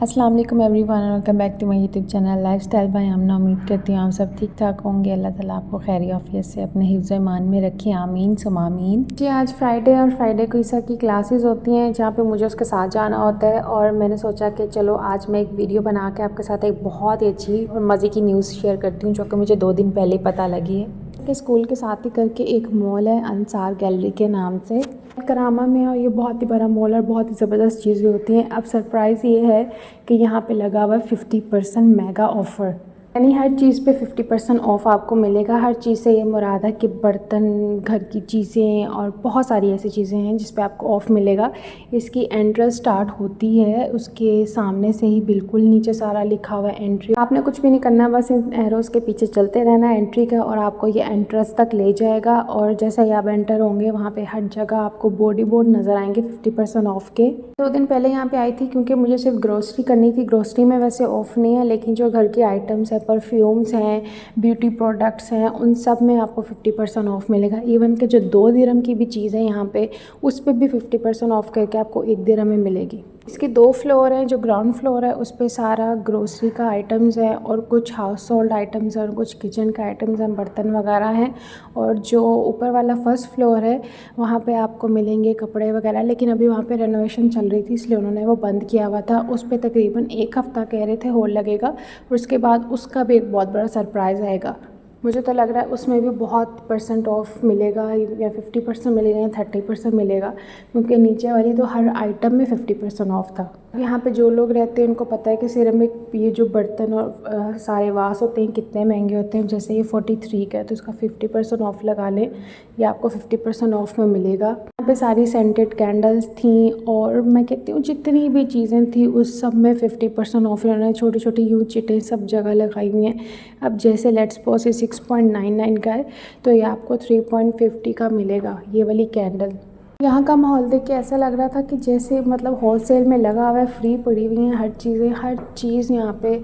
अस्सलाम वालेकुम everyone, welcome back to my YouTube channel lifestyle by Amna. उम्मीद करती हूँ आप सब ठीक ठाक होंगे। अल्लाह ताला आपको खैर आफियत से अपने हिफ्ज़ ईमान में रखे, आमीन सुम आमीन। जी आज फ्राइडे और फ्राइडे को ईसा की क्लासेस होती हैं जहाँ पे मुझे उसके साथ जाना होता है और मैंने सोचा कि चलो आज मैं एक वीडियो बना के आपके साथ एक बहुत ही अच्छी और मज़े की न्यूज़ शेयर करती हूँ जो कि मुझे 2 दिन पहले पता लगी है कि स्कूल के साथ ही करके एक मॉल है अंसार गैलरी के नाम से करामा में, और ये बहुत ही बड़ा मॉल और बहुत ही ज़बरदस्त चीज़ें होती हैं। अब सरप्राइज़ ये है कि यहाँ पे लगा हुआ है 50% मेगा ऑफ़र, यानी हर चीज़ पे 50% ऑफ़ आपको मिलेगा। हर चीज़ से ये मुराद है कि बर्तन, घर की चीज़ें और बहुत सारी ऐसी चीज़ें हैं जिस पे आपको ऑफ़ मिलेगा। इसकी एंट्रेंस स्टार्ट होती है उसके सामने से ही, बिल्कुल नीचे सारा लिखा हुआ है एंट्री। आपने कुछ भी नहीं करना, बस इन एरोज़ के पीछे चलते रहना है एंट्री का और आपको ये एंट्रेंस तक ले जाएगा। और जैसे ही आप एंटर होंगे वहाँ पे हर जगह आपको बोर्ड नज़र आएंगे 50% ऑफ़ के। 2 दिन पहले यहाँ पे आई थी क्योंकि मुझे सिर्फ ग्रोसरी करनी थी। ग्रोसरी में वैसे ऑफ़ नहीं है, लेकिन जो घर के आइटम्स हैं, परफ्यूम्स हैं, ब्यूटी प्रोडक्ट्स हैं, उन सब में आपको 50% ऑफ़ मिलेगा। इवन कि जो 2 दिरहम की भी चीज़ है यहाँ पे, उस पर भी 50% ऑफ़ करके आपको 1 दिरहम में मिलेगी। इसके 2 फ्लोर हैं। जो ग्राउंड फ्लोर है उस पे सारा ग्रोसरी का आइटम्स है और कुछ हाउस होल्ड आइटम्स हैं और कुछ किचन का आइटम्स हैं, बर्तन वगैरह हैं। और जो ऊपर वाला फर्स्ट फ्लोर है वहाँ पे आपको मिलेंगे कपड़े वगैरह, लेकिन अभी वहाँ पे रेनोवेशन चल रही थी इसलिए उन्होंने वो बंद किया हुआ था। उस पे तकरीबन 1 हफ़्ता कह रहे थे होल्ड लगेगा और उसके बाद उसका भी एक बहुत बड़ा सरप्राइज़ आएगा। मुझे तो लग रहा है उसमें भी बहुत % ऑफ़ मिलेगा, या 50% मिलेगा या 30% मिलेगा, क्योंकि नीचे वाली तो हर आइटम में 50% ऑफ़ था। यहाँ पे जो लोग रहते हैं उनको पता है कि सिरेमिक ये जो बर्तन और सारे वास होते हैं कितने महंगे होते हैं। जैसे ये 43 का है तो इसका 50% ऑफ़ लगा लें, ये आपको 50% ऑफ़ में मिलेगा। यहाँ पे सारी सेंटेड कैंडल्स थी और मैं कहती हूँ जितनी भी चीज़ें थी उस सब में 50% ऑफ़। उन्होंने छोटी छोटी यूँ चिटें सब जगह लगाई हुई हैं। अब जैसे लेट्स सपोज 6.99 का है तो ये आपको 3.50 का मिलेगा, ये वाली कैंडल। यहाँ का माहौल देख के ऐसा लग रहा था कि जैसे मतलब होलसेल में लगा हुआ है, फ्री पड़ी हुई हैं हर चीज़ यहाँ पे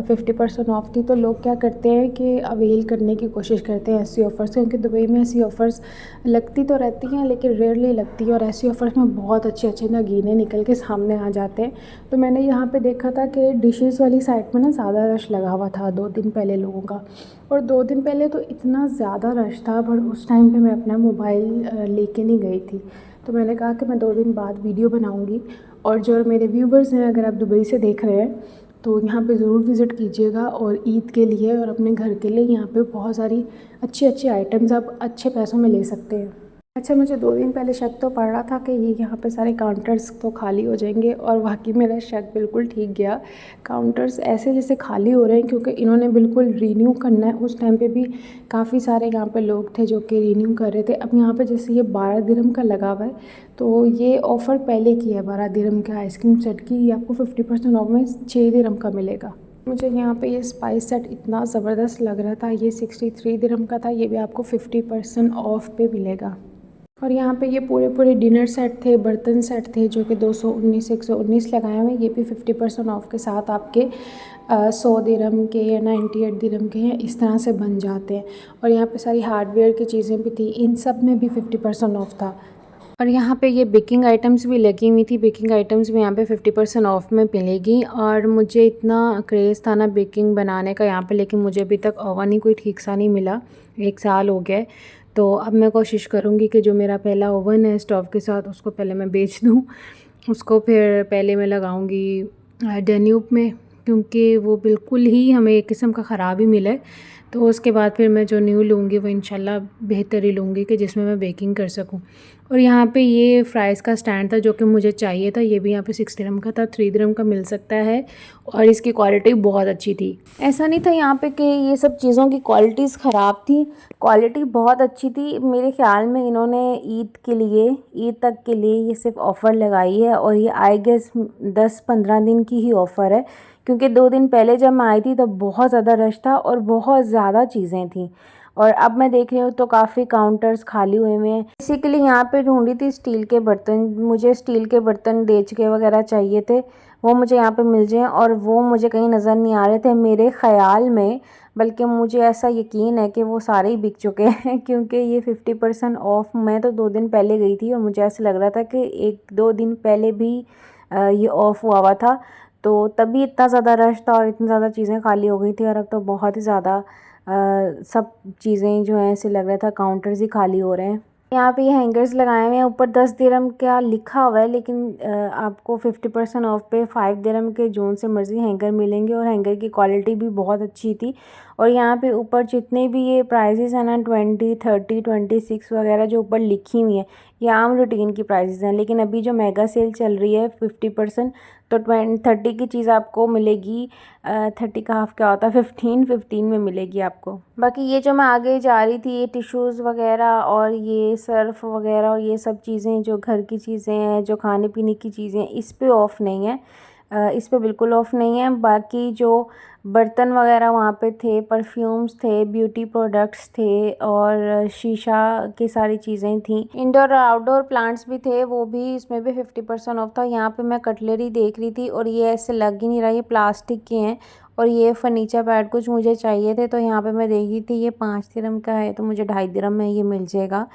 50% ऑफ़ थी। तो लोग क्या करते हैं कि अवेल करने की कोशिश करते हैं ऐसी ऑफ़र्स, क्योंकि दुबई में ऐसी ऑफ़र्स लगती तो रहती हैं लेकिन रेयरली लगती है और ऐसी ऑफ़र्स में बहुत अच्छे अच्छे नगीने निकल के सामने आ जाते हैं। तो मैंने यहाँ पे देखा था कि डिशेज़ वाली साइड में ना ज़्यादा रश लगा हुआ था 2 दिन पहले लोगों का, और 2 दिन पहले तो इतना ज़्यादा रश था, पर उस टाइम पे मैं अपना मोबाइल लेके नहीं गई थी। तो मैंने कहा कि मैं 2 दिन बाद वीडियो बनाऊंगी। और जो मेरे व्यूवर्स हैं, अगर आप दुबई से देख रहे हैं तो यहाँ पे ज़रूर विज़िट कीजिएगा और ईद के लिए और अपने घर के लिए यहाँ पे बहुत सारी अच्छी अच्छी आइटम्स आप अच्छे पैसों में ले सकते हैं। अच्छा, मुझे 2 दिन पहले शक तो पड़ रहा था कि ये यहाँ पे सारे काउंटर्स तो खाली हो जाएंगे, और वाकई मेरा शक बिल्कुल ठीक गया। काउंटर्स ऐसे जैसे खाली हो रहे हैं क्योंकि इन्होंने बिल्कुल रीन्यू करना है। उस टाइम पे भी काफ़ी सारे यहाँ पे लोग थे जो कि रीन्यू कर रहे थे। अब यहाँ पे जैसे ये 12 दिरहम का लगा हुआ है, तो ये ऑफ़र पहले की है 12 दिरहम का आइसक्रीम सेट की, ये आपको 50% ऑफ में 6 दिरहम का मिलेगा। मुझे यहाँ पे ये स्पाइस सेट इतना ज़बरदस्त लग रहा था, ये 63 दिरहम का था, ये भी आपको 50% ऑफ पे मिलेगा। और यहाँ पे ये पूरे डिनर सेट थे, बर्तन सेट थे जो कि 119 लगाए हुए हैं, ये भी 50% ऑफ के साथ आपके 100 दिरहम के या 98 दिरहम के हैं, इस तरह से बन जाते हैं। और यहाँ पे सारी हार्डवेयर की चीज़ें भी थी, इन सब में भी 50% ऑफ था। और यहाँ पे ये बेकिंग आइटम्स भी लगी हुई थी, बेकिंग आइटम्स भी यहाँ पे 50% ऑफ में मिलेगी। और मुझे इतना क्रेज़ था ना बेकिंग बनाने का यहाँ पे, लेकिन मुझे अभी तक ओवन ही कोई ठीक सा नहीं मिला, 1 साल हो गया है। तो अब मैं कोशिश करूँगी कि जो मेरा पहला ओवन है स्टोव के साथ, उसको पहले मैं बेच दूँ, उसको फिर पहले मैं लगाऊँगी डेन्यूब में, क्योंकि वो बिल्कुल ही हमें एक किस्म का ख़राब ही मिला है। तो उसके बाद फिर मैं जो न्यू लूँगी वो इंशाल्लाह बेहतर ही लूँगी कि जिसमें मैं बेकिंग कर सकूँ। और यहाँ पे ये फ्राइज़ का स्टैंड था जो कि मुझे चाहिए था, ये भी यहाँ पे 6 दिरहम का था, 3 दिरहम का मिल सकता है और इसकी क्वालिटी बहुत अच्छी थी। ऐसा नहीं था यहाँ पे कि ये सब चीज़ों की क्वालिटीज़ ख़राब थी, क्वालिटी बहुत अच्छी थी। मेरे ख़्याल में इन्होंने ईद तक के लिए ये सिर्फ ऑफ़र लगाई है, और ये आई गेस 10-15 दिन की ही ऑफ़र है, क्योंकि 2 दिन पहले जब मैं आई थी तब बहुत ज़्यादा रश था और बहुत ज़्यादा चीज़ें थी। और अब मैं देख रही हूँ तो काफ़ी काउंटर्स खाली हुए हैं। इसी के लिए यहाँ पे ढूंढी थी स्टील के बर्तन, मुझे स्टील के बर्तन देचके वगैरह चाहिए थे, वो मुझे यहाँ पे मिल जाएं, और वो मुझे कहीं नज़र नहीं आ रहे थे मेरे ख़्याल में, बल्कि मुझे ऐसा यकीन है कि वो सारे ही बिक चुके हैं क्योंकि ये 50% ऑफ। मैं तो 2 दिन पहले गई थी और मुझे ऐसा लग रहा था कि 1-2 दिन पहले भी ये ऑफ़ हुआ था। तो तभी इतना ज़्यादा रश था और इतनी ज़्यादा चीज़ें खाली हो गई थी। और अब तो बहुत ही ज़्यादा सब चीज़ें जो हैं ऐसे लग रहा था काउंटर्स ही खाली हो रहे हैं। यहाँ पे ये हैंगर्स लगाए हुए हैं, ऊपर 10 दिरहम का लिखा हुआ है, लेकिन आपको 50% ऑफ पे 5 दिरहम के जोन से मर्ज़ी हैंगर मिलेंगे और हैंगर की क्वालिटी भी बहुत अच्छी थी। और यहाँ पे ऊपर जितने भी ये प्राइसेस हैं ना 20, 30, 26 वगैरह जो ऊपर लिखी हुई हैं, ये आम रूटीन की प्राइसेस हैं। लेकिन अभी जो मेगा सेल चल रही है 50%, तो 30 की चीज़ आपको मिलेगी 30 का हाफ क्या होता है 15 में मिलेगी आपको। बाकी ये जो मैं आगे जा रही थी, ये टिश्यूज़ वगैरह और ये सर्फ़ वगैरह और ये सब चीज़ें जो घर की चीज़ें हैं, जो खाने पीने की चीज़ें, इस पे ऑफ़ नहीं है, इस पे बिल्कुल ऑफ़ नहीं है। बाकी जो बर्तन वगैरह वहाँ पे थे, परफ्यूम्स थे, ब्यूटी प्रोडक्ट्स थे और शीशा की सारी चीज़ें थी। इंडोर और आउटडोर प्लांट्स भी थे, वो भी इसमें भी 50% ऑफ था। यहाँ पे मैं कटलरी देख रही थी और ये ऐसे लग ही नहीं रहा, ये प्लास्टिक के हैं। और ये फर्नीचर पैड कुछ मुझे चाहिए थे, तो यहाँ पे मैं देख रही थी ये 5 दिरहम का है, तो मुझे 2.5 दिरहम में ये मिल जाएगा।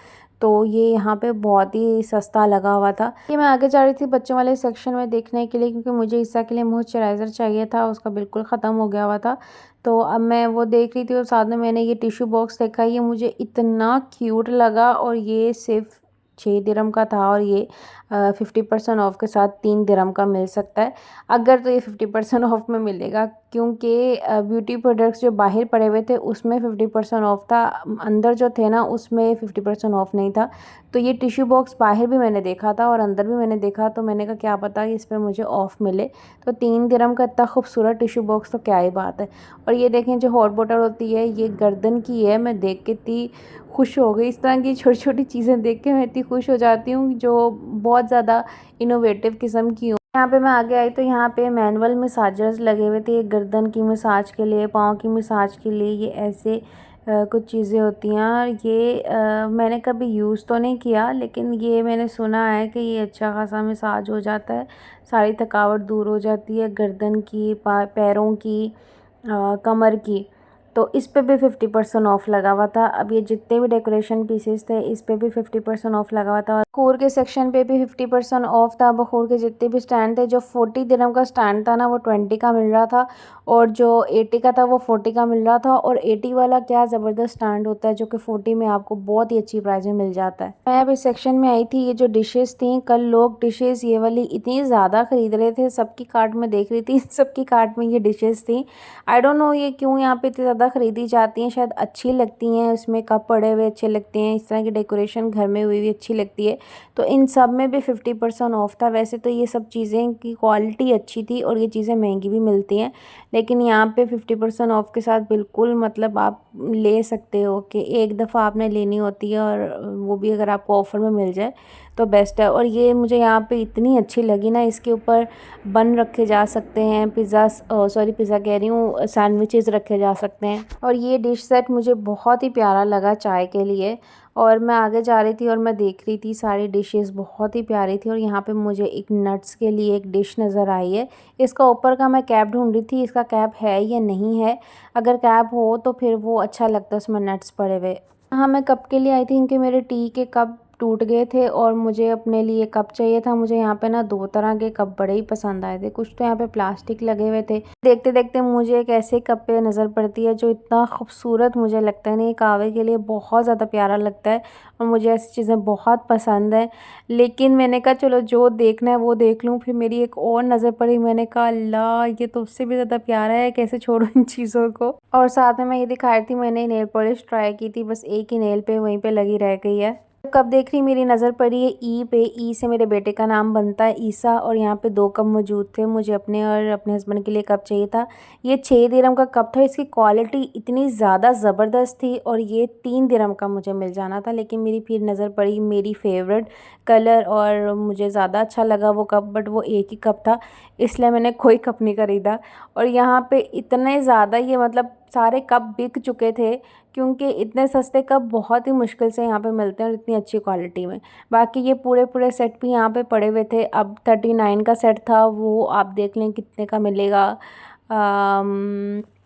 तो ये यहाँ पे बहुत ही सस्ता लगा हुआ था। ये मैं आगे जा रही थी बच्चों वाले सेक्शन में देखने के लिए, क्योंकि मुझे ईसा के लिए मॉइस्चराइज़र चाहिए था, उसका बिल्कुल ख़त्म हो गया हुआ था। तो अब मैं वो देख रही थी और साथ में मैंने ये टिश्यू बॉक्स देखा, ये मुझे इतना क्यूट लगा और ये सिर्फ 6 दिरहम का था और ये 50% ऑफ के साथ 3 दिरहम का मिल सकता है। अगर तो ये 50% ऑफ में मिलेगा, क्योंकि ब्यूटी प्रोडक्ट्स जो बाहर पड़े हुए थे उसमें 50% ऑफ था, अंदर जो थे ना उसमें 50% ऑफ नहीं था। तो ये टिश्यू बॉक्स बाहर भी मैंने देखा था और अंदर भी मैंने देखा, तो मैंने कहा क्या पता इस पर मुझे ऑफ़ मिले। तो 3 दिरहम का इतना खूबसूरत टिश्यू बॉक्स, तो क्या ही बात है। और ये देखें जो हॉट बॉटल होती है, ये गर्दन की है, मैं देख के इतनी खुश हो गई। इस तरह की छोटी छोटी चीज़ें देख के मैं इतनी खुश हो जाती हूँ जो बहुत ज़्यादा इनोवेटिव किस्म की हो। यहाँ पे मैं आगे आई तो यहाँ पे मैनुअल मसाजर्स लगे हुए थे, गर्दन की मसाज के लिए, पाँव की मसाज के लिए, ये ऐसे कुछ चीज़ें होती हैं। और ये मैंने कभी यूज़ तो नहीं किया, लेकिन ये मैंने सुना है कि ये अच्छा खासा मसाज हो जाता है, सारी थकावट दूर हो जाती है, गर्दन की, पैरों की, कमर की। तो इस पे भी 50% ऑफ लगा हुआ था। अब ये जितने भी डेकोरेशन पीसेस थे, इस पे भी 50% ऑफ लगा हुआ था। बखूर के सेक्शन पे भी 50% ऑफ था। बखूर के जितने भी स्टैंड थे, जो 40 दिरहम का स्टैंड था ना, वो 20 का मिल रहा था, और जो 80 का था वो 40 का मिल रहा था। और 80 वाला क्या ज़बरदस्त स्टैंड होता है, जो कि 40 में आपको बहुत ही अच्छी प्राइस में मिल जाता है। मैं अब इस सेक्शन में आई थी, ये जो डिशेस थी, कल लोग डिशेस ये वाली इतनी ज़्यादा ख़रीद रहे थे, सबकी कार्ट में देख रही थी, सबकी कार्ट में ये डिशेस थी। आई डोंट नो ये क्यों यहाँ पे इतनी ज़्यादा ख़रीदी जाती हैं, शायद अच्छी लगती हैं, उसमें कप पड़े हुए अच्छे लगते हैं, इस तरह की डेकोरेशन घर में हुई हुई अच्छी लगती है। तो इन सब में भी 50% ऑफ था। वैसे तो ये सब चीज़ें की क्वालिटी अच्छी थी और ये चीज़ें महंगी भी मिलती हैं, लेकिन यहाँ पे 50% ऑफ के साथ बिल्कुल मतलब आप ले सकते हो कि एक दफ़ा आपने लेनी होती है, और वो भी अगर आपको ऑफ़र में मिल जाए तो बेस्ट है। और ये मुझे यहाँ पे इतनी अच्छी लगी ना, इसके ऊपर बन रखे जा सकते हैं, पिज़्ज़ा पिज़्ज़ा कह रही हूँ, सैंडविचेस रखे जा सकते हैं। और ये डिश सेट मुझे बहुत ही प्यारा लगा चाय के लिए। और मैं आगे जा रही थी और मैं देख रही थी सारी डिशेस बहुत ही प्यारी थी। और यहाँ पे मुझे एक नट्स के लिए एक डिश नज़र आई है। इसका ऊपर का मैं कैप ढूंढ रही थी, इसका कैप है या नहीं है। अगर कैप हो तो फिर वो अच्छा लगता है, उसमें नट्स पड़े हुए। हाँ, मैं कप के लिए आई थी क्योंकि मेरे टी के कप टूट गए थे और मुझे अपने लिए कप चाहिए था। मुझे यहाँ पे ना 2 तरह के कप बड़े ही पसंद आए थे। कुछ तो यहाँ पे प्लास्टिक लगे हुए थे। देखते देखते मुझे एक ऐसे कप पे नज़र पड़ती है जो इतना खूबसूरत मुझे लगता है ना, ये कहवे के लिए बहुत ज़्यादा प्यारा लगता है और मुझे ऐसी चीज़ें बहुत पसंद है। लेकिन मैंने कहा चलो जो देखना है वो देख लूँ। फिर मेरी एक और नज़र पड़ी, मैंने कहा अल्लाह ये तो उससे भी ज़्यादा प्यारा है, कैसे छोड़ूं इन चीज़ों को। और साथ में मैं ये दिखा रही थी, मैंने नेल पॉलिश ट्राई की थी, बस एक ही नेल पे वहीं पे लगी रह गई है। कप देख रही मेरी नज़र पड़ी है ई पे। ई से मेरे बेटे का नाम बनता है ईसा, और यहाँ पे 2 कप मौजूद थे। मुझे अपने और अपने हस्बैंड के लिए कप चाहिए था। ये 6 दिरहम का कप था। इसकी क्वालिटी इतनी ज़्यादा ज़बरदस्त थी और ये 3 दिरहम का मुझे मिल जाना था, लेकिन मेरी फिर नज़र पड़ी मेरी फेवरेट कलर और मुझे ज़्यादा अच्छा लगा वो कप, बट वो एक ही कप था, इसलिए मैंने कोई कप नहीं ख़रीदा। और यहाँ पे इतने ज़्यादा ये मतलब सारे कप बिक चुके थे, क्योंकि इतने सस्ते कप बहुत ही मुश्किल से यहाँ पे मिलते हैं और इतनी अच्छी क्वालिटी में। बाकी ये पूरे सेट भी यहाँ पे पड़े हुए थे। अब 39 का सेट था, वो आप देख लें कितने का मिलेगा।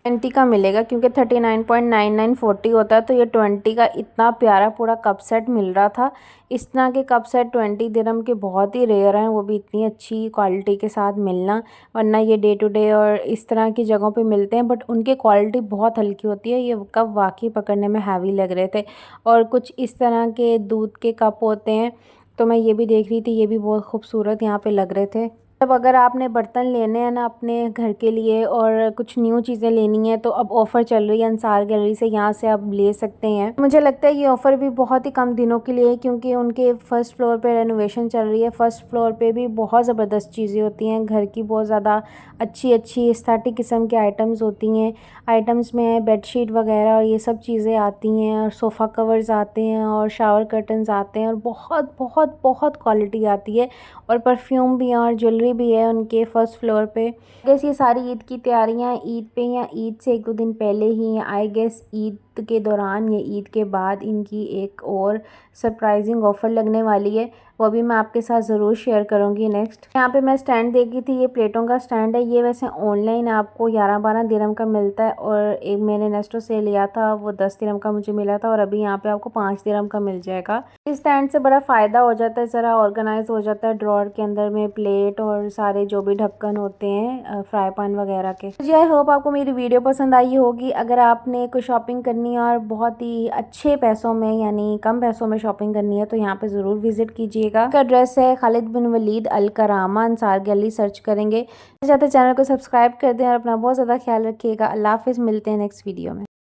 20 का मिलेगा क्योंकि 39.99 होता है, तो ये 20 का इतना प्यारा पूरा कप सेट मिल रहा था। इस तरह के कप सेट 20 दिरहम के बहुत ही रेयर हैं, वो भी इतनी अच्छी क्वालिटी के साथ मिलना, वरना ये डे टू डे और इस तरह की जगहों पे मिलते हैं, बट उनकी क्वालिटी बहुत हल्की होती है। ये कप वाकई पकड़ने में हैवी लग रहे थे। और कुछ इस तरह के दूध के कप होते हैं, तो मैं ये भी देख रही थी, ये भी बहुत खूबसूरत यहाँ पे लग रहे थे। अब अगर आपने बर्तन लेने हैं ना अपने घर के लिए और कुछ न्यू चीज़ें लेनी है, तो अब ऑफ़र चल रही है अंसार गैलरी से, यहाँ से आप ले सकते हैं। मुझे लगता है ये ऑफ़र भी बहुत ही कम दिनों के लिए है, क्योंकि उनके फर्स्ट फ्लोर पे रेनोवेशन चल रही है। फर्स्ट फ्लोर पे भी बहुत ज़बरदस्त चीज़ें होती हैं, घर की बहुत ज़्यादा अच्छी अच्छी एस्थेटिक किस्म के आइटम्स होती हैं। आइटम्स में बेडशीट वगैरह और ये सब चीज़ें आती हैं, और सोफ़ा कवर्स आते हैं, और शावर कर्टन्स आते हैं, और बहुत बहुत बहुत क्वालिटी आती है। और परफ्यूम भी है और ज्वेलरी भी है उनके फर्स्ट फ्लोर पे। गेस ये सारी ईद की तैयारियां ईद पे या ईद से 1-2 दिन पहले ही हैं। आई गेस ईद के दौरान या ईद के बाद इनकी एक और सरप्राइजिंग ऑफ़र लगने वाली है, वो भी मैं आपके साथ ज़रूर शेयर करूँगी नेक्स्ट। यहाँ पे मैं स्टैंड देखी थी, ये प्लेटों का स्टैंड है। ये वैसे ऑनलाइन आपको 11-12 दिरहम का मिलता है, और एक मैंने नेस्टो से लिया था, वो 10 दिरहम का मुझे मिला था, और अभी यहाँ पे आपको 5 दिरहम का मिल जाएगा। इस स्टैंड से बड़ा फ़ायदा हो जाता है, ज़रा ऑर्गेनाइज हो जाता है ड्रॉअर के अंदर में प्लेट और सारे जो भी ढक्कन होते हैं फ्राई पैन वगैरह के। जी आई होप आपको मेरी वीडियो पसंद आई होगी। अगर आपने कोई शॉपिंग करनी है और बहुत ही अच्छे पैसों में यानी कम पैसों में शॉपिंग करनी है, तो यहाँ पे ज़रूर विजिट कीजिएगा। इसका एड्रेस है खालिद बिन वलीद अल करामा, अंसार गैलरी सर्च करेंगे। चाहते चैनल को सब्सक्राइब कर दें और अपना बहुत ज़्यादा ख्याल रखिएगा। अल्लाह हाफिज़, मिलते हैं नेक्स्ट वीडियो में।